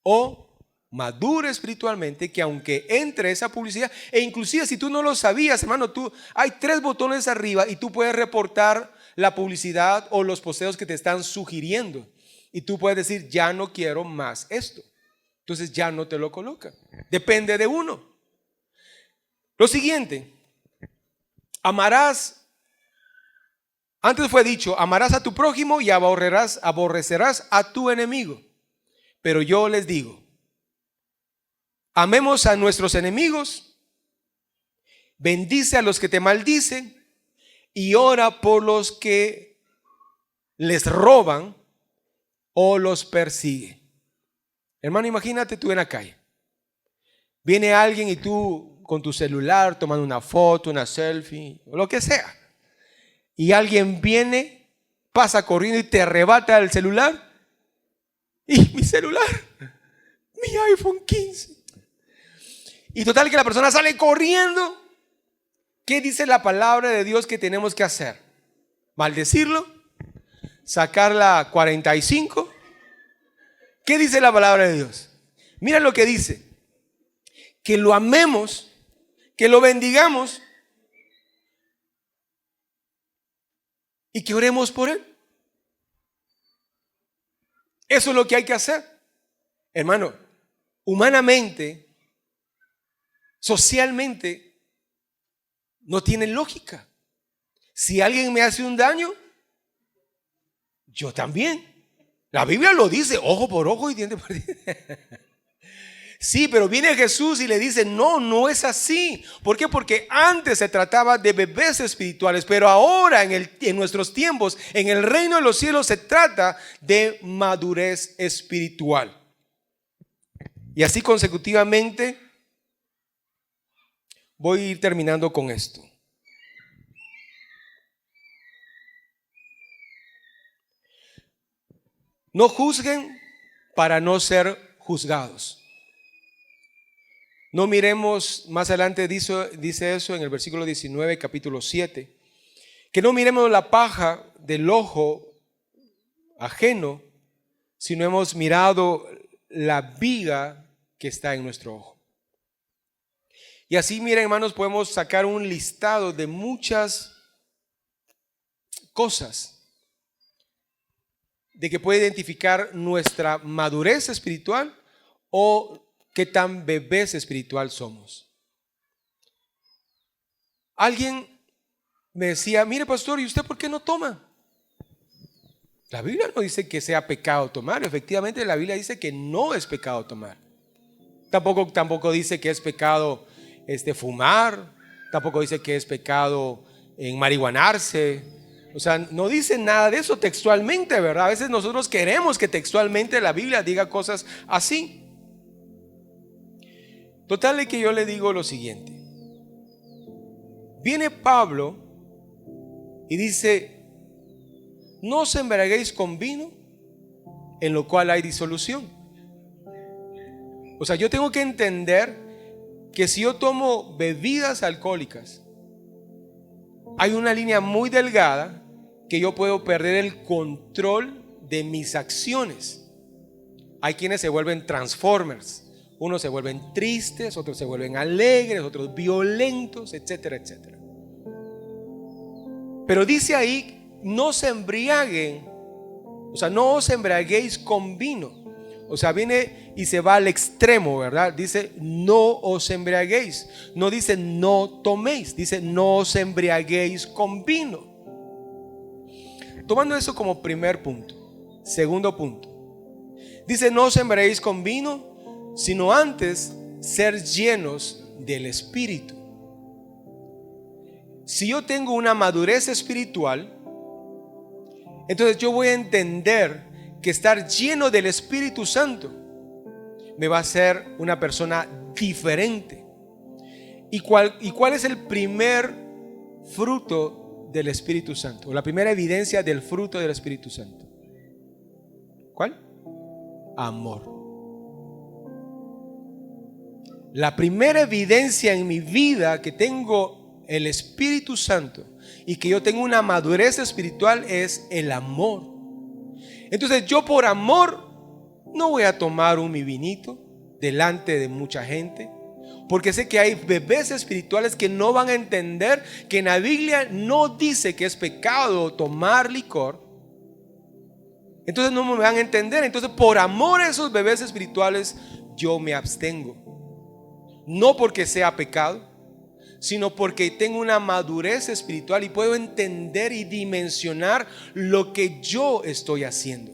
¿O maduro espiritualmente, que aunque entre esa publicidad, e inclusive si tú no lo sabías, hermano, hay 3 botones arriba y tú puedes reportar la publicidad o los posteos que te están sugiriendo, y tú puedes decir, ya no quiero más esto, entonces ya no te lo coloca. Depende de uno. Lo siguiente, amarás, antes fue dicho, amarás a tu prójimo y aborrecerás a tu enemigo. Pero yo les digo, amemos a nuestros enemigos, bendice a los que te maldicen y ora por los que les roban o los persiguen. Hermano, imagínate tú en la calle. Viene alguien y tú con tu celular tomando una foto, una selfie, o lo que sea. Y alguien viene, pasa corriendo y te arrebata el celular. Y mi celular, mi iPhone 15. Y total que la persona sale corriendo. ¿Qué dice la palabra de Dios que tenemos que hacer? ¿Maldecirlo? ¿Sacar la 45? ¿Qué dice la palabra de Dios? Mira lo que dice. Que lo amemos, que lo bendigamos y que oremos por él. Eso es lo que hay que hacer. Hermano, humanamente, socialmente, no tiene lógica. Si alguien me hace un daño, yo también. La Biblia lo dice, ojo por ojo y diente por diente. Sí, pero viene Jesús y le dice, no, no es así. ¿Por qué? Porque antes se trataba de bebés espirituales, pero ahora en nuestros tiempos, en el reino de los cielos, se trata de madurez espiritual. Y así consecutivamente, voy a ir terminando con esto. No juzguen para no ser juzgados. No miremos, más adelante dice eso en el versículo 19, capítulo 7, que no miremos la paja del ojo ajeno, sino hemos mirado la viga que está en nuestro ojo. Y así, miren, hermanos, podemos sacar un listado de muchas cosas de que puede identificar nuestra madurez espiritual o qué tan bebés espiritual somos. Alguien me decía, mire pastor, ¿y usted por qué no toma? La Biblia no dice que sea pecado tomar. Efectivamente la Biblia dice que no es pecado tomar. Tampoco dice que es pecado fumar. Tampoco dice que es pecado marihuanarse. O sea, no dice nada de eso textualmente, ¿verdad? A veces nosotros queremos que textualmente la Biblia diga cosas así. Total de que yo le digo lo siguiente. Viene Pablo y dice, no os embriaguéis con vino, en lo cual hay disolución. O sea, yo tengo que entender que si yo tomo bebidas alcohólicas, hay una línea muy delgada que yo puedo perder el control de mis acciones. Hay quienes se vuelven transformers. Unos se vuelven tristes, otros se vuelven alegres, otros violentos, etcétera, etcétera. Pero dice ahí, no se embriaguen, o sea, no os embriaguéis con vino. O sea, viene y se va al extremo, ¿verdad? Dice, no os embriaguéis. No dice, no toméis. Dice, no os embriaguéis con vino. Tomando eso como primer punto. Segundo punto. Dice, no os embriaguéis con vino, sino antes ser llenos del Espíritu. Si yo tengo una madurez espiritual, entonces yo voy a entender que estar lleno del Espíritu Santo me va a hacer una persona diferente. ¿Y cuál es el primer fruto del Espíritu Santo? O la primera evidencia del fruto del Espíritu Santo. ¿Cuál? Amor. La primera evidencia en mi vida que tengo el Espíritu Santo y que yo tengo una madurez espiritual es el amor. Entonces yo por amor no voy a tomar mi vinito delante de mucha gente, porque sé que hay bebés espirituales que no van a entender que en la Biblia no dice que es pecado tomar licor. Entonces no me van a entender. Entonces por amor a esos bebés espirituales yo me abstengo. No porque sea pecado, sino porque tengo una madurez espiritual y puedo entender y dimensionar lo que yo estoy haciendo.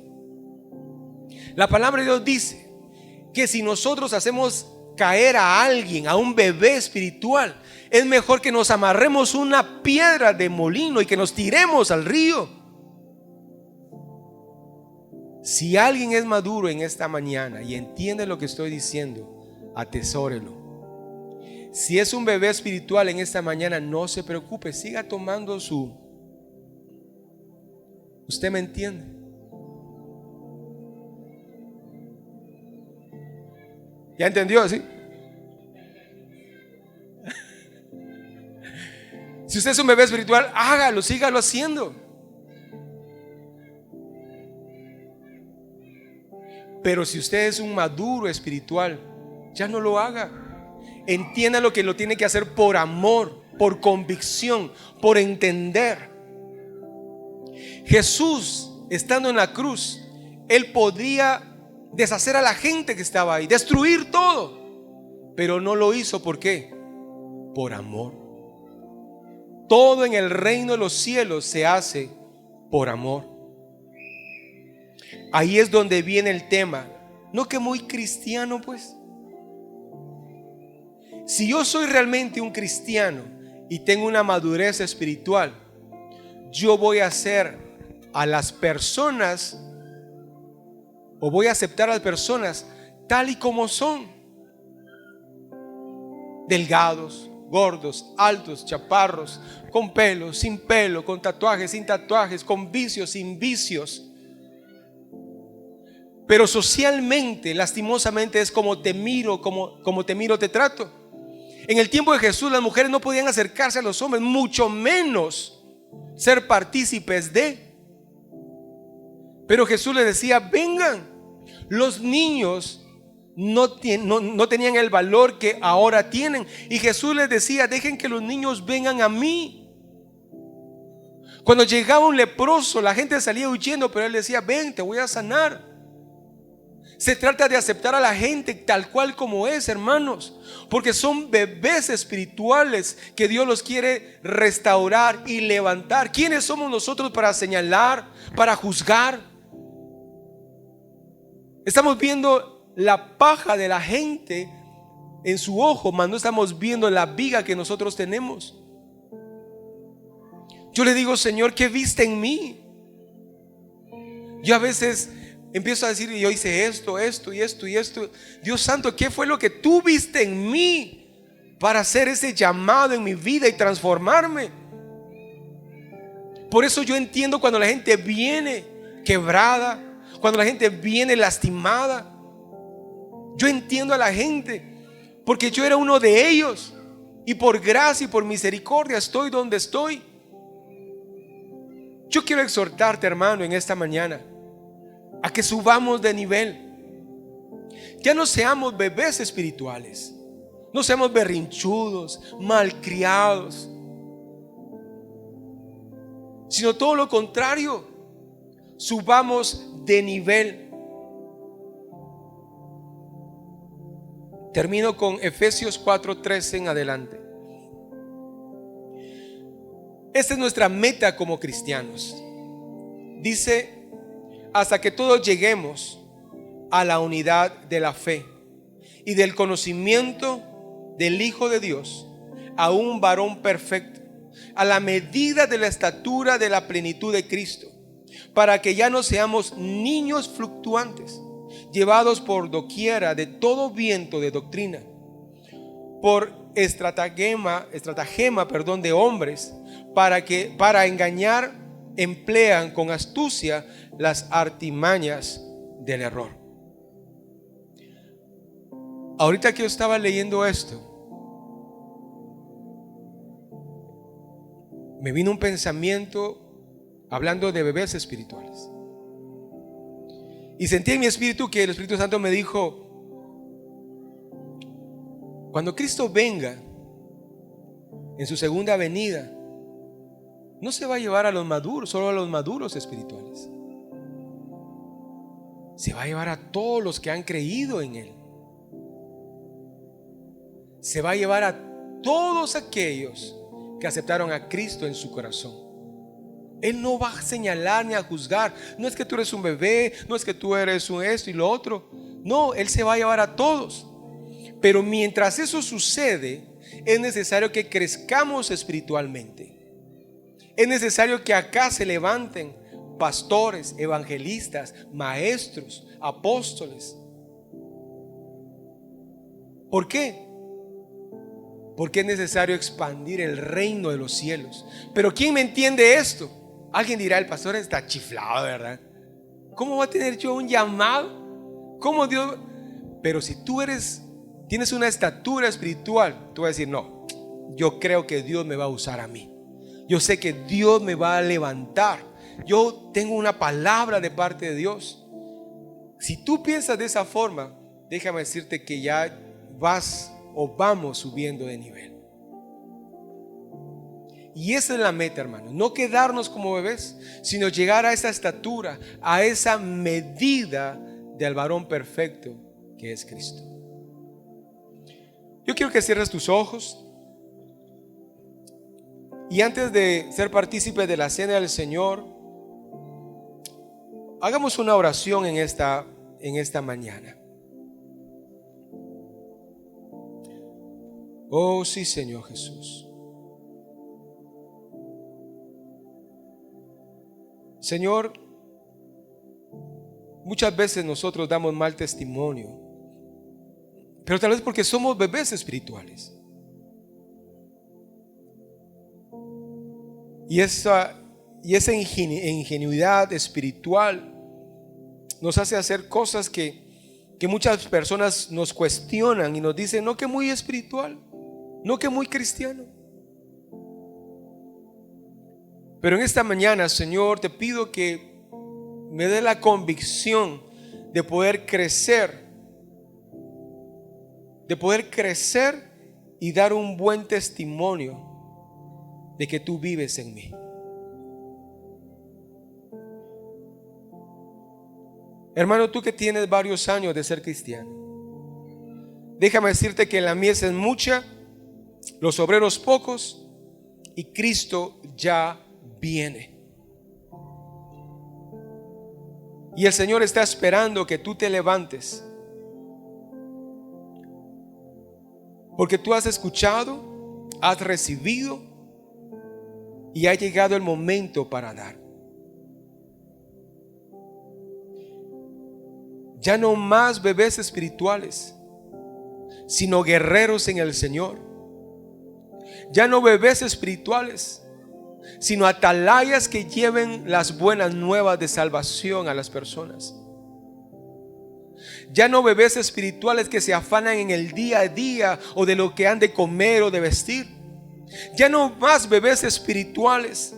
La palabra de Dios dice que si nosotros hacemos caer a alguien, a un bebé espiritual, es mejor que nos amarremos una piedra de molino y que nos tiremos al río. Si alguien es maduro en esta mañana y entiende lo que estoy diciendo, atesórelo. Si es un bebé espiritual en esta mañana, no se preocupe, siga tomando su... ¿Usted me entiende? ¿Ya entendió? ¿Sí? Si usted es un bebé espiritual, hágalo, sígalo haciendo. Pero si usted es un maduro espiritual, ya no lo haga. Entienda lo que lo tiene que hacer por amor, por convicción, por entender. Jesús, estando en la cruz, Él podía deshacer a la gente que estaba ahí, destruir todo, pero no lo hizo. ¿Por qué? Por amor. Todo en el reino de los cielos se hace por amor. ahí es donde viene el tema. No que muy cristiano, pues. Si yo soy realmente un cristiano y tengo una madurez espiritual, yo voy a hacer a las personas, o voy a aceptar a las personas tal y como son. Delgados, gordos, altos, chaparros, con pelo, sin pelo, con tatuajes, sin tatuajes, con vicios, sin vicios. Pero socialmente, lastimosamente, es como te miro, como te miro, te trato. En el tiempo de Jesús, las mujeres no podían acercarse a los hombres, mucho menos ser partícipes de. Pero Jesús les decía: vengan. Los niños no tenían el valor que ahora tienen. Y Jesús les decía: dejen que los niños vengan a mí. Cuando llegaba un leproso, la gente salía huyendo, pero él decía: ven, te voy a sanar. Se trata de aceptar a la gente tal cual como es, hermanos, porque son bebés espirituales que Dios los quiere restaurar y levantar. ¿Quiénes somos nosotros para señalar, para juzgar? Estamos viendo la paja de la gente en su ojo, mas no estamos viendo la viga que nosotros tenemos. Yo le digo: Señor, ¿qué viste en mí? Yo a veces empiezo a decir: yo hice esto, esto y esto y esto. Dios santo, ¿qué fue lo que tú viste en mí para hacer ese llamado en mi vida y transformarme? Por eso yo entiendo cuando la gente viene quebrada, cuando la gente viene lastimada. Yo entiendo a la gente, porque yo era uno de ellos, y por gracia y por misericordia estoy donde estoy. Yo quiero exhortarte, hermano, en esta mañana a que subamos de nivel. Ya no seamos bebés espirituales, no seamos berrinchudos, malcriados, sino todo lo contrario, subamos de nivel. Termino con Efesios 4:13 en adelante. Esta es nuestra meta como cristianos. Dice: hasta que todos lleguemos a la unidad de la fe y del conocimiento del Hijo de Dios, a un varón perfecto, a la medida de la estatura de la plenitud de Cristo, para que ya no seamos niños fluctuantes, llevados por doquiera de todo viento de doctrina, por estratagema de hombres, para engañar emplean con astucia las artimañas del error. Ahorita que yo estaba leyendo esto, me vino un pensamiento hablando de bebés espirituales, y sentí en mi espíritu que el Espíritu Santo me dijo: cuando Cristo venga en su segunda venida, no se va a llevar a los maduros, solo a los maduros espirituales. Se va a llevar a todos los que han creído en Él. Se va a llevar a todos aquellos que aceptaron a Cristo en su corazón. Él no va a señalar ni a juzgar. No es que tú eres un bebé, no es que tú eres un esto y lo otro. No, Él se va a llevar a todos. Pero mientras eso sucede, es necesario que crezcamos espiritualmente. Es necesario que acá se levanten pastores, evangelistas, maestros, apóstoles. ¿Por qué? Porque es necesario expandir el reino de los cielos. Pero ¿quién me entiende esto? Alguien dirá: el pastor está chiflado, ¿verdad? ¿Cómo va a tener yo un llamado? ¿Cómo Dios? Pero si tú tienes una estatura espiritual, tú vas a decir: no, yo creo que Dios me va a usar a mí. Yo sé que Dios me va a levantar. Yo tengo una palabra de parte de Dios. Si tú piensas de esa forma, déjame decirte que ya vas o vamos subiendo de nivel. Y esa es la meta, hermano. No quedarnos como bebés, sino llegar a esa estatura, a esa medida del varón perfecto que es Cristo. Yo quiero que cierres tus ojos. Y antes de ser partícipe de la cena del Señor, hagamos una oración en esta mañana. Oh sí, Señor Jesús. Señor, muchas veces nosotros damos mal testimonio, pero tal vez porque somos bebés espirituales. Y esa ingenuidad espiritual nos hace hacer cosas que muchas personas nos cuestionan y nos dicen, no que muy espiritual, no que muy cristiano. Pero en esta mañana, Señor, te pido que me dé la convicción de poder crecer y dar un buen testimonio de que tú vives en mí. Hermano, tú que tienes varios años de ser cristiano, déjame decirte que la mies es mucha, los obreros pocos, y Cristo ya viene. Y el Señor está esperando que tú te levantes, porque tú has escuchado, has recibido y ha llegado el momento para dar. Ya no más bebés espirituales, sino guerreros en el Señor. Ya no bebés espirituales, sino atalayas que lleven las buenas nuevas de salvación a las personas. Ya no bebés espirituales que se afanan en el día a día o de lo que han de comer o de vestir. Ya no más bebés espirituales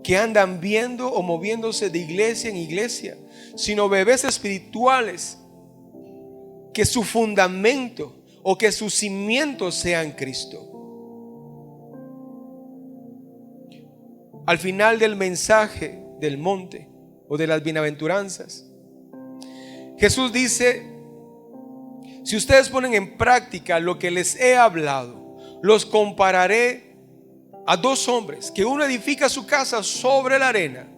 que andan viendo o moviéndose de iglesia en iglesia, sino bebés espirituales que su fundamento o que sus cimientos sean Cristo. Al final del mensaje del monte o de las bienaventuranzas, Jesús dice: si ustedes ponen en práctica lo que les he hablado, los compararé a dos hombres, que uno edifica su casa sobre la arena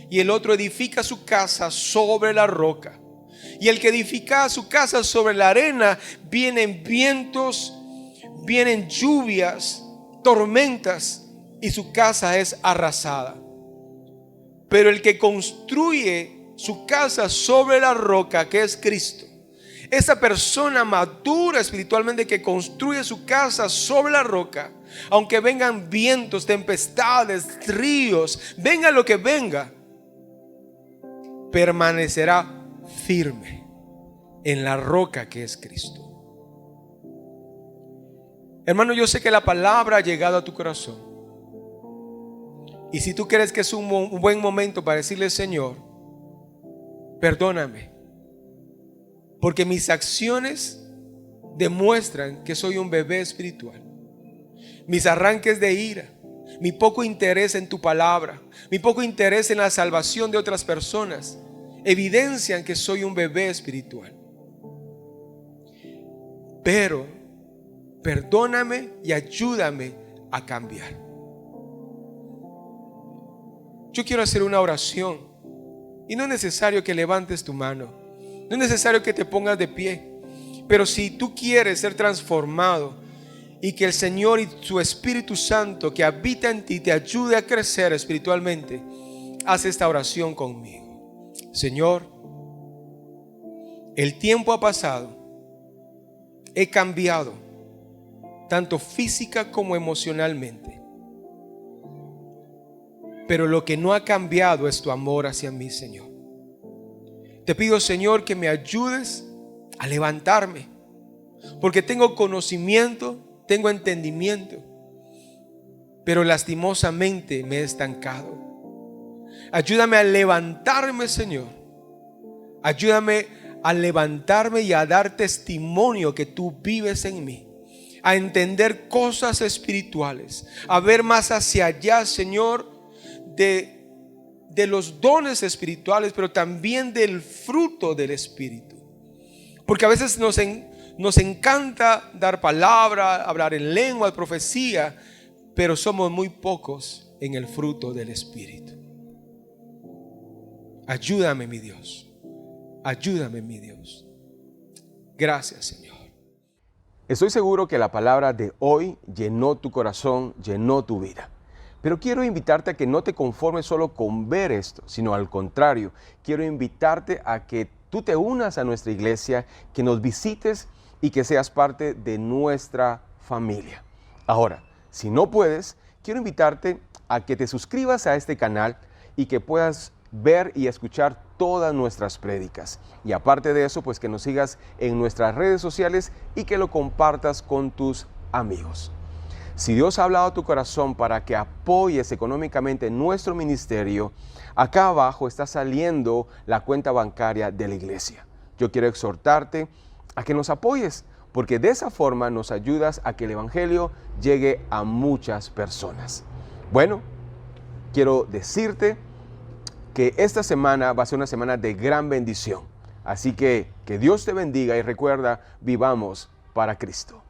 y el otro edifica su casa sobre la roca. Y el que edifica su casa sobre la arena, vienen vientos, vienen lluvias, tormentas, y su casa es arrasada. Pero el que construye su casa sobre la roca, que es Cristo, esa persona madura espiritualmente que construye su casa sobre la roca, aunque vengan vientos, tempestades, ríos, venga lo que venga, permanecerá firme en la roca que es Cristo. Hermano, yo sé que la palabra ha llegado a tu corazón. Y si tú crees que es un buen momento para decirle: Señor, perdóname, porque mis acciones demuestran que soy un bebé espiritual. Mis arranques de ira, mi poco interés en tu palabra, mi poco interés en la salvación de otras personas, evidencian que soy un bebé espiritual. Pero perdóname y ayúdame a cambiar. Yo quiero hacer una oración, y no es necesario que levantes tu mano, no es necesario que te pongas de pie, pero si tú quieres ser transformado y que el Señor y su Espíritu Santo que habita en ti te ayude a crecer espiritualmente, haz esta oración conmigo. Señor, el tiempo ha pasado, he cambiado tanto física como emocionalmente, pero lo que no ha cambiado es tu amor hacia mí, Señor. Te pido, Señor, que me ayudes a levantarme, porque tengo conocimiento, tengo entendimiento, pero lastimosamente me he estancado. Ayúdame a levantarme, Señor. Ayúdame a levantarme y a dar testimonio que tú vives en mí, a entender cosas espirituales, a ver más hacia allá, Señor, de los dones espirituales, pero también del fruto del Espíritu. Porque a veces nos encanta dar palabra, hablar en lengua, profecía, pero somos muy pocos en el fruto del Espíritu. Ayúdame, mi Dios. Ayúdame, mi Dios. Gracias, Señor. Estoy seguro que la palabra de hoy llenó tu corazón, llenó tu vida. Pero quiero invitarte a que no te conformes solo con ver esto, sino al contrario, quiero invitarte a que tú te unas a nuestra iglesia, que nos visites y que seas parte de nuestra familia. Ahora, si no puedes, quiero invitarte a que te suscribas a este canal y que puedas ver y escuchar todas nuestras prédicas. Y aparte de eso, pues que nos sigas en nuestras redes sociales y que lo compartas con tus amigos. Si Dios ha hablado a tu corazón para que apoyes económicamente nuestro ministerio, acá abajo está saliendo la cuenta bancaria de la iglesia. Yo quiero exhortarte a que nos apoyes, porque de esa forma nos ayudas a que el evangelio llegue a muchas personas. Bueno, quiero decirte que esta semana va a ser una semana de gran bendición. Así que Dios te bendiga y recuerda, vivamos para Cristo.